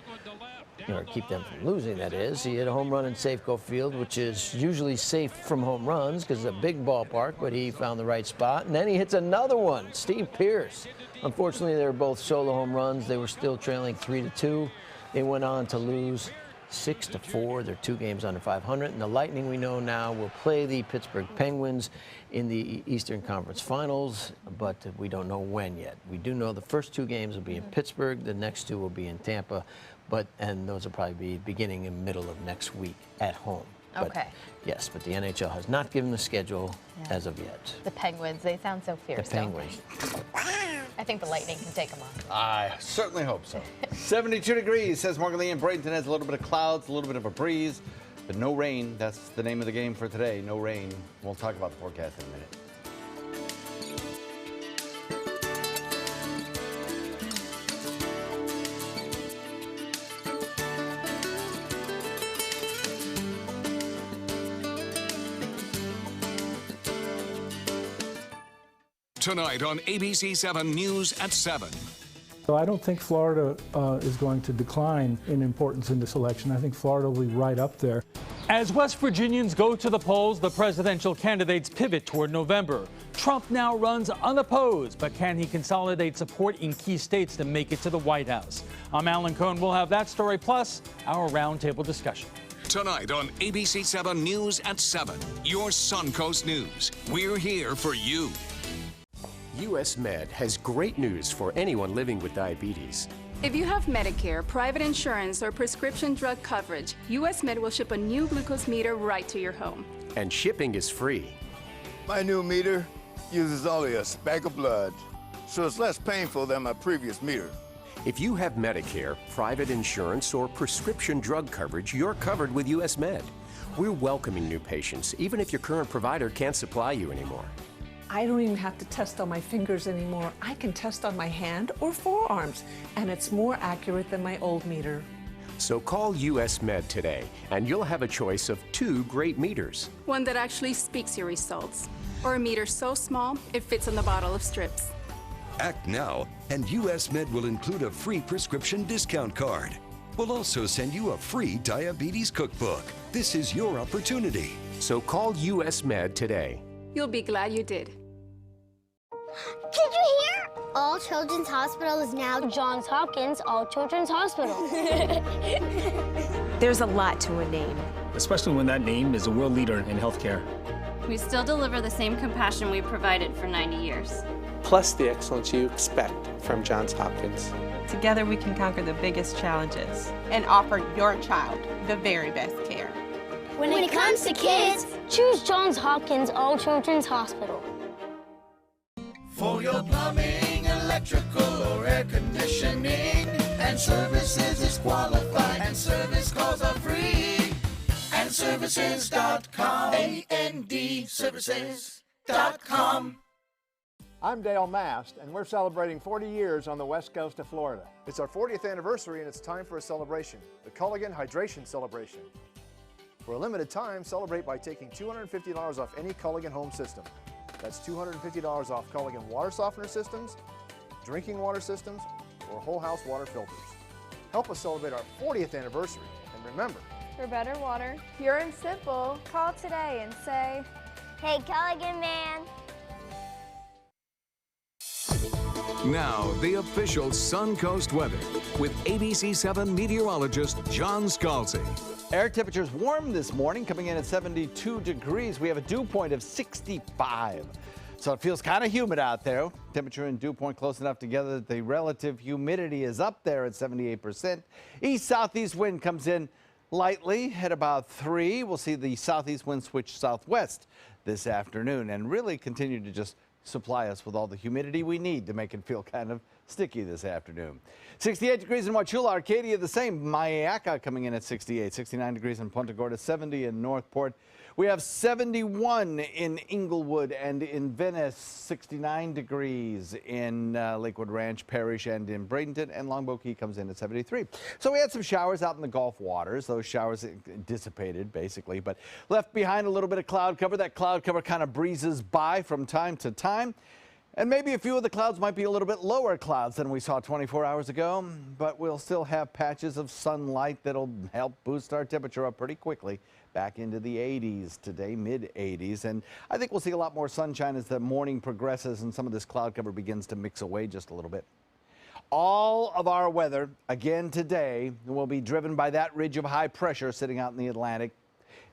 or keep them from losing, that is. He hit a home run in Safeco Field, which is usually safe from home runs because it's a big ballpark, but he found the right spot. And then he hits another one, Steve Pearce. Unfortunately, they were both solo home runs. They were still trailing 3-2. They went on to lose 6-4. They're 2 games under 500. And the Lightning, we know now, will play the Pittsburgh Penguins in the Eastern Conference Finals, but we don't know when yet. We do know the first 2 games will be in Pittsburgh. The next 2 will be in Tampa, and those will probably be beginning in the middle of next week at home. Okay. Yes, but the NHL has not given the schedule as of yet. The Penguins, they sound so fierce, The Penguins. I think the Lightning can take them on. I certainly hope so. 72 degrees, says Morgan Lee, and Bradenton has a little bit of clouds, a little bit of a breeze, but no rain. That's the name of the game for today, no rain. We'll talk about the forecast in a minute. Tonight on ABC 7 News at 7. So I don't think Florida is going to decline in importance in this election. I think Florida will be right up there. As West Virginians go to the polls, the presidential candidates pivot toward November. Trump now runs unopposed, but can he consolidate support in key states to make it to the White House? I'm Alan Cohn. We'll have that story plus our roundtable discussion. Tonight on ABC 7 News at 7, your Suncoast News. We're here for you. US Med has great news for anyone living with diabetes. If you have Medicare, private insurance, or prescription drug coverage, US Med will ship a new glucose meter right to your home. And shipping is free. My new meter uses only a speck of blood, so it's less painful than my previous meter. If you have Medicare, private insurance, or prescription drug coverage, you're covered with US Med. We're welcoming new patients, even if your current provider can't supply you anymore. I don't even have to test on my fingers anymore. I can test on my hand or forearms, and it's more accurate than my old meter. So call US Med today, and you'll have a choice of 2 great meters. One that actually speaks your results, or a meter so small it fits on the bottle of strips. Act now, and US Med will include a free prescription discount card. We'll also send you a free diabetes cookbook. This is your opportunity. So call US Med today. You'll be glad you did. Did you hear? All Children's Hospital is now Johns Hopkins All Children's Hospital. There's a lot to a name, especially when that name is a world leader in healthcare. We still deliver the same compassion we provided for 90 years. Plus the excellence you expect from Johns Hopkins. Together we can conquer the biggest challenges and offer your child the very best care. When it comes to kids, choose Johns Hopkins All Children's Hospital. For your plumbing, electrical, or air conditioning, and services is qualified, and service calls are free. And services.com, A-N-D, services.com. I'm Dale Mast, and we're celebrating 40 years on the west coast of Florida. It's our 40th anniversary, and it's time for a celebration, the Culligan Hydration Celebration. For a limited time, celebrate by taking $250 off any Culligan home system. That's $250 off Culligan water softener systems, drinking water systems, or whole house water filters. Help us celebrate our 40th anniversary, and remember, for better water, pure and simple, call today and say, "Hey, Culligan man." Now, the official Suncoast weather with ABC 7 meteorologist John Scalzi. Air temperatures warm this morning, coming in at 72 degrees. We have a dew point of 65. So it feels kind of humid out there. Temperature and dew point close enough together that the relative humidity is up there at 78%. East-southeast wind comes in lightly at about 3. We'll see the southeast wind switch southwest this afternoon and really continue to just supply us with all the humidity we need to make it feel kind of sticky this afternoon. 68 degrees in Wauchula, Arcadia the same. Mayaca coming in at 68, 69 degrees in Punta Gorda, 70 in Northport. We have 71 in Inglewood and in Venice, 69 degrees in Lakewood Ranch Parish and in Bradenton, and Longboat Key comes in at 73. So we had some showers out in the Gulf waters. Those showers dissipated basically, but left behind a little bit of cloud cover. That cloud cover kind of breezes by from time to time. And maybe a few of the clouds might be a little bit lower clouds than we saw 24 hours ago, but we'll still have patches of sunlight that'll help boost our temperature up pretty quickly back into the 80s today, mid-80s. And I think we'll see a lot more sunshine as the morning progresses and some of this cloud cover begins to mix away just a little bit. All of our weather, again today, will be driven by that ridge of high pressure sitting out in the Atlantic.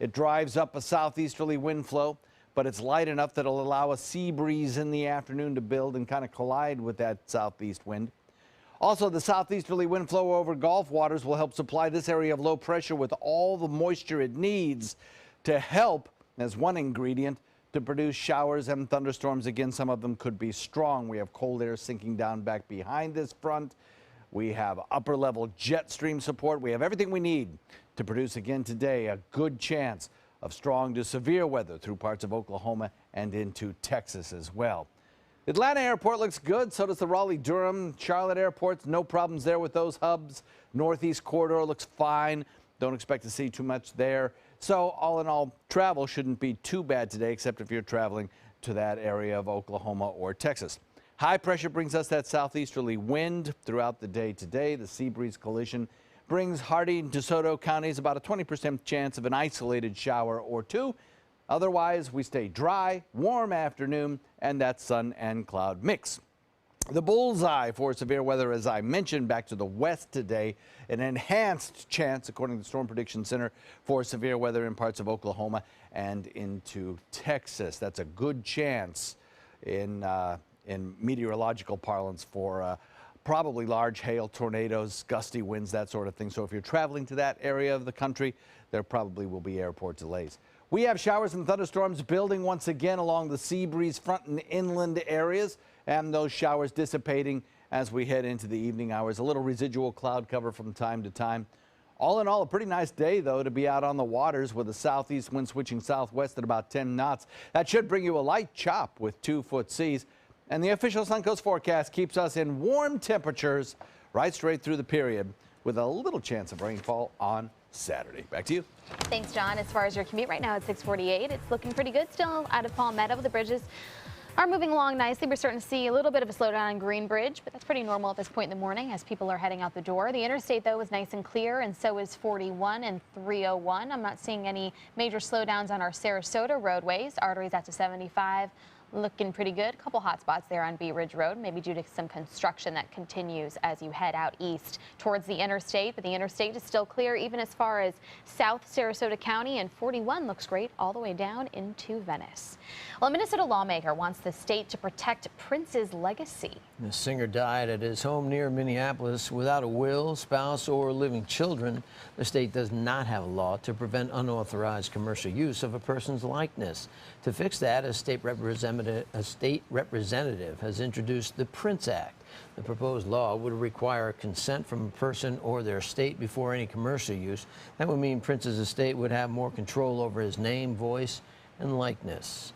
It drives up a southeasterly wind flow, but it's light enough that it'll allow a sea breeze in the afternoon to build and kind of collide with that southeast wind. Also, the southeasterly wind flow over Gulf waters will help supply this area of low pressure with all the moisture it needs to help, as one ingredient, to produce showers and thunderstorms. Again, some of them could be strong. We have cold air sinking down back behind this front. We have upper level jet stream support. We have everything we need to produce again today a good chance of strong to severe weather through parts of Oklahoma and into Texas as well. Atlanta Airport looks good. So does the Raleigh-Durham, Charlotte airports. No problems there with those hubs. Northeast corridor looks fine. Don't expect to see too much there. So all in all, travel shouldn't be too bad today, except if you're traveling to that area of Oklahoma or Texas. High pressure brings us that southeasterly wind throughout the day today. The sea breeze collision brings Hardee and DeSoto counties about a 20% chance of an isolated shower or two. Otherwise, we stay dry, warm afternoon, and that sun and cloud mix. The bullseye for severe weather, as I mentioned, back to the west today. An enhanced chance, according to the Storm Prediction Center, for severe weather in parts of Oklahoma and into Texas. That's a good chance in meteorological parlance for probably large hail, tornadoes, gusty winds, that sort of thing. So if you're traveling to that area of the country, there probably will be airport delays. We have showers and thunderstorms building once again along the sea breeze front and inland areas, and those showers dissipating as we head into the evening hours. A little residual cloud cover from time to time. All in all, a pretty nice day, though, to be out on the waters with a southeast wind switching southwest at about 10 knots. That should bring you a light chop with 2-foot seas. And the official Suncoast forecast keeps us in warm temperatures right straight through the period with a little chance of rainfall on Saturday. Back to you. Thanks, John. As far as your commute right now at 6:48, it's looking pretty good still out of Palmetto. The bridges are moving along nicely. We're starting to see a little bit of a slowdown on Greenbridge, but that's pretty normal at this point in the morning as people are heading out the door. The interstate, though, is nice and clear, and so is 41 and 301. I'm not seeing any major slowdowns on our Sarasota roadways. Arteries out to 75. Looking pretty good. A couple hot spots there on Bee Ridge Road, maybe due to some construction that continues as you head out east towards the interstate. But the interstate is still clear even as far as South Sarasota County, and 41 looks great all the way down into Venice. Well, a Minnesota lawmaker wants the state to protect Prince's legacy. The singer died at his home near Minneapolis without a will, spouse, or living children. The state does not have a law to prevent unauthorized commercial use of a person's likeness. To fix that, a state representative has introduced the Prince Act. The proposed law would require consent from a person or their estate before any commercial use. That would mean Prince's estate would have more control over his name, voice, and likeness.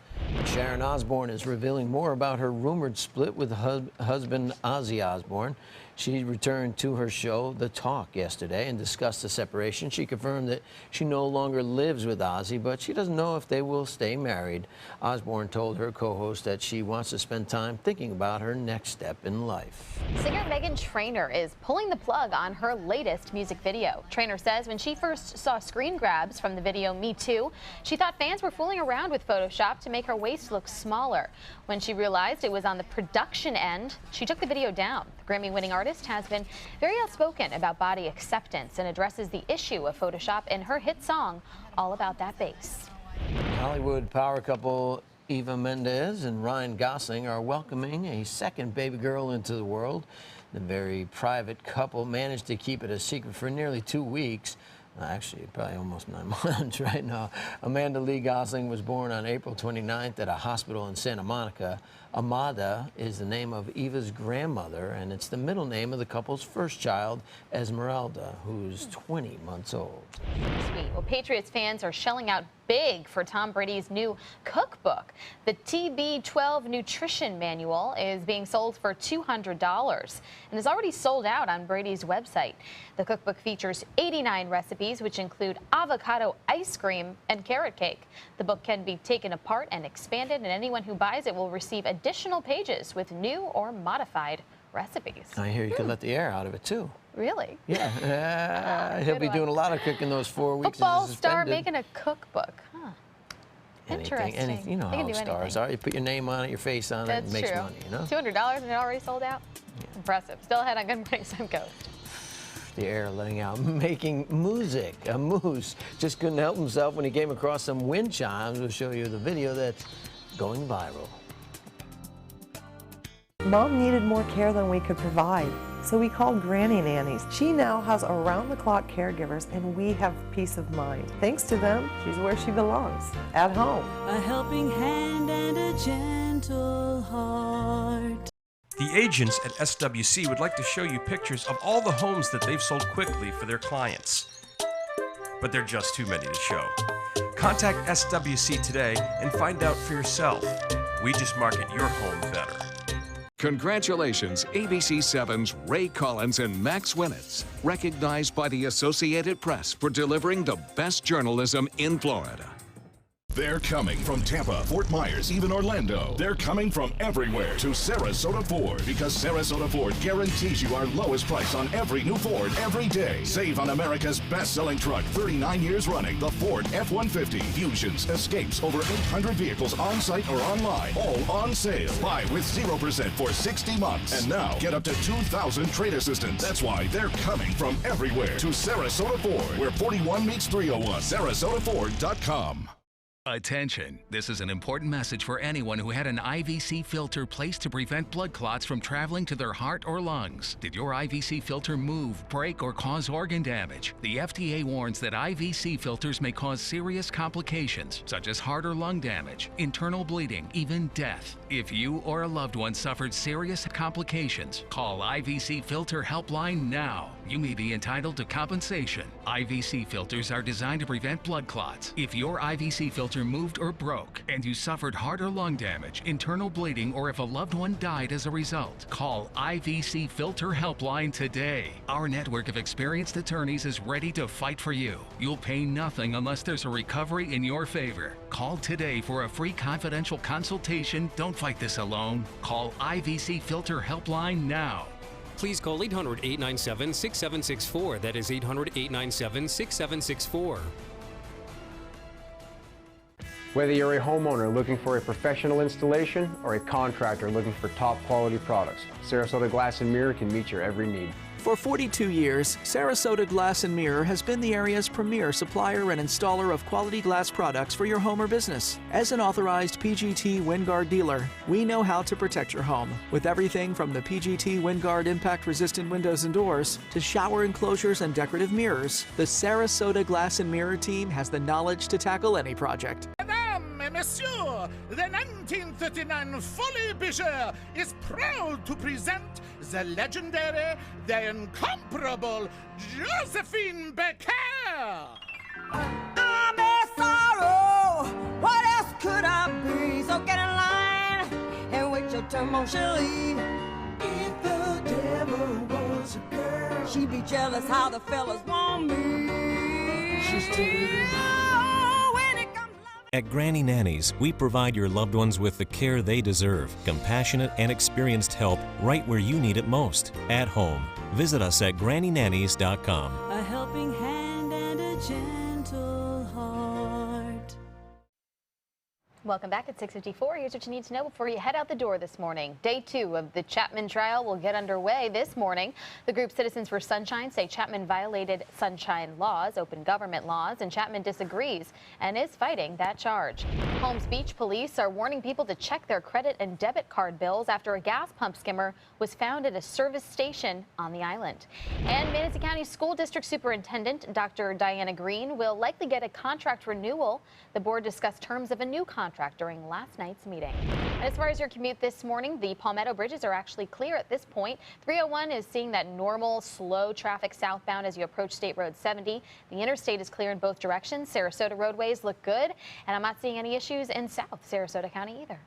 Sharon Osbourne is revealing more about her rumored split with husband Ozzy Osbourne. She returned to her show, The Talk, yesterday and discussed the separation. She confirmed that she no longer lives with Ozzy, but she doesn't know if they will stay married. Osbourne told her co-host that she wants to spend time thinking about her next step in life. Singer Meghan Trainor is pulling the plug on her latest music video. Trainor says when she first saw screen grabs from the video Me Too, she thought fans were fooling around with Photoshop to make her waist look smaller. When she realized it was on the production end, she took the video down. The Grammy-winning artist has been very outspoken about body acceptance and addresses the issue of Photoshop in her hit song, All About That Bass. Hollywood power couple Eva Mendes and Ryan Gosling are welcoming a second baby girl into the world. The very private couple managed to keep it a secret for nearly 2 weeks. Actually, probably almost 9 months right now. Amanda Lee Gosling was born on April 29th at a hospital in Santa Monica. Amada is the name of Eva's grandmother, and it's the middle name of the couple's first child, Esmeralda, who's 20 months old. Sweet. Well, Patriots fans are shelling out big for Tom Brady's new cookbook. The TB12 Nutrition Manual is being sold for $200 and is already sold out on Brady's website. The cookbook features 89 recipes, which include avocado ice cream and carrot cake. The book can be taken apart and expanded, and anyone who buys it will receive additional pages with new or modified recipes. I hear you can let the air out of it, too. Really? Yeah. He'll be doing a lot of cooking those 4 weeks. Football star making a cookbook. Huh. Interesting. Interesting. You know how stars are. You put your name on it, your face on it, and it makes money, you know? $200 and it already sold out? Yeah. Impressive. Still ahead on Good Morning Suncoast. The air letting out, making music. A moose just couldn't help himself when he came across some wind chimes. We'll show you the video that's going viral. Mom needed more care than we could provide, so we called Granny Nannies. She now has around-the-clock caregivers, and we have peace of mind. Thanks to them, she's where she belongs, at home. A helping hand and a gentle heart. The agents at SWC would like to show you pictures of all the homes that they've sold quickly for their clients. But they're just too many to show. Contact SWC today and find out for yourself. We just market your home better. Congratulations, ABC7's Ray Collins and Max Winnitz, recognized by the Associated Press for delivering the best journalism in Florida. They're coming from Tampa, Fort Myers, even Orlando. They're coming from everywhere to Sarasota Ford, because Sarasota Ford guarantees you our lowest price on every new Ford every day. Save on America's best-selling truck, 39 years running, the Ford F-150. Fusions, Escapes, over 800 vehicles on-site or online, all on sale. Buy with 0% for 60 months. And now, get up to 2,000 trade assistance. That's why they're coming from everywhere to Sarasota Ford, where 41 meets 301. SarasotaFord.com. Attention, this is an important message for anyone who had an IVC filter placed to prevent blood clots from traveling to their heart or lungs. Did your IVC filter move, break, or cause organ damage? The FDA warns that IVC filters may cause serious complications, such as heart or lung damage, internal bleeding, even death. If you or a loved one suffered serious complications, call IVC Filter Helpline now. You may be entitled to compensation. IVC filters are designed to prevent blood clots. If your IVC filter moved or broke and you suffered heart or lung damage, internal bleeding, or if a loved one died as a result, call IVC Filter Helpline today. Our network of experienced attorneys is ready to fight for you. You'll pay nothing unless there's a recovery in your favor. Call today for a free confidential consultation. Don't fight this alone. Call IVC Filter Helpline now. Please call 800-897-6764. That is 800-897-6764. Whether you're a homeowner looking for a professional installation or a contractor looking for top quality products, Sarasota Glass and Mirror can meet your every need. For 42 years, Sarasota Glass and Mirror has been the area's premier supplier and installer of quality glass products for your home or business. As an authorized PGT WindGuard dealer, we know how to protect your home with everything from the PGT WindGuard impact-resistant windows and doors to shower enclosures and decorative mirrors. The Sarasota Glass and Mirror team has the knowledge to tackle any project. Monsieur, the 1939 Folie Bichette is proud to present the legendary, the incomparable Josephine Becker. I'm a sorrow. What else could I be? So get in line and wait your turn, mon chéri. If the devil won't She be jealous how the fellas want me. She's too. At Granny Nannies, we provide your loved ones with the care they deserve, compassionate and experienced help right where you need it most, at home. Visit us at grannynannies.com. A helping hand and a gentle heart. Welcome back at 6:54. Here's what you need to know before you head out the door this morning. Day 2 of the Chapman trial will get underway this morning. The group Citizens for Sunshine say Chapman violated sunshine laws, open government laws, and Chapman disagrees and is fighting that charge. Holmes Beach police are warning people to check their credit and debit card bills after a gas pump skimmer was found at a service station on the island. And Manatee County School District Superintendent Dr. Diana Green will likely get a contract renewal. The board discussed terms of a new contract during last night's meeting. And as far as your commute this morning, the Palmetto bridges are actually clear at this point. 301 is seeing that normal, slow traffic southbound as you approach State Road 70. The interstate is clear in both directions. Sarasota roadways look good, and I'm not seeing any issues in South Sarasota County either.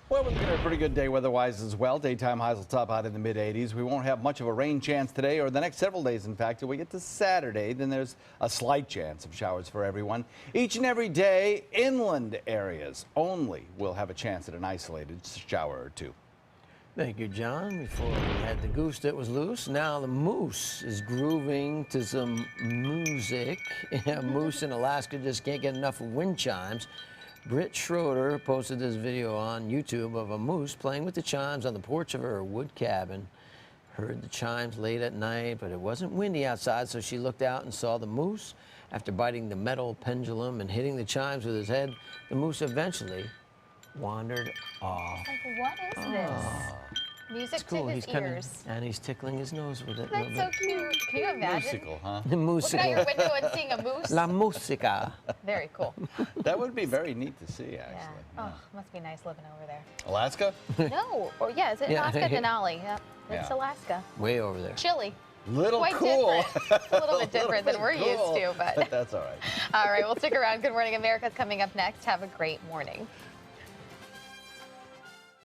Well, we're looking at a pretty good day weather-wise as well. Daytime highs will top out in the mid-80s. We won't have much of a rain chance today or the next several days, in fact, till we get to Saturday. Then there's a slight chance of showers for everyone. Each and every day, inland areas only will have a chance at an isolated shower or two. Thank you, John. Before we had the goose that was loose, now the moose is grooving to some music. A moose in Alaska just can't get enough of wind chimes. Britt Schroeder posted this video on YouTube of a moose playing with the chimes on the porch of her wood cabin. Heard the chimes late at night, but it wasn't windy outside, so she looked out and saw the moose. After biting the metal pendulum and hitting the chimes with his head, the moose eventually wandered off. Like, what is this? Music It's cool. to his He's kinda, ears. and he's tickling his nose with it. a That's little so bit. cute. Can you imagine? Musical, huh? The musical. Looking out your window and seeing a moose. La musica. Very cool. That would be very neat to see, actually. Yeah. Oh, must be nice living over there. Alaska? No. Or yeah, is it Yeah. Alaska? Denali. Yeah. It's Yeah. Alaska. Way over there. Chilly. Little Quite cool. different. A little bit different than we're cool. used to, but That's all right. all right. Well, stick around. Good Morning America's coming up next. Have a great morning.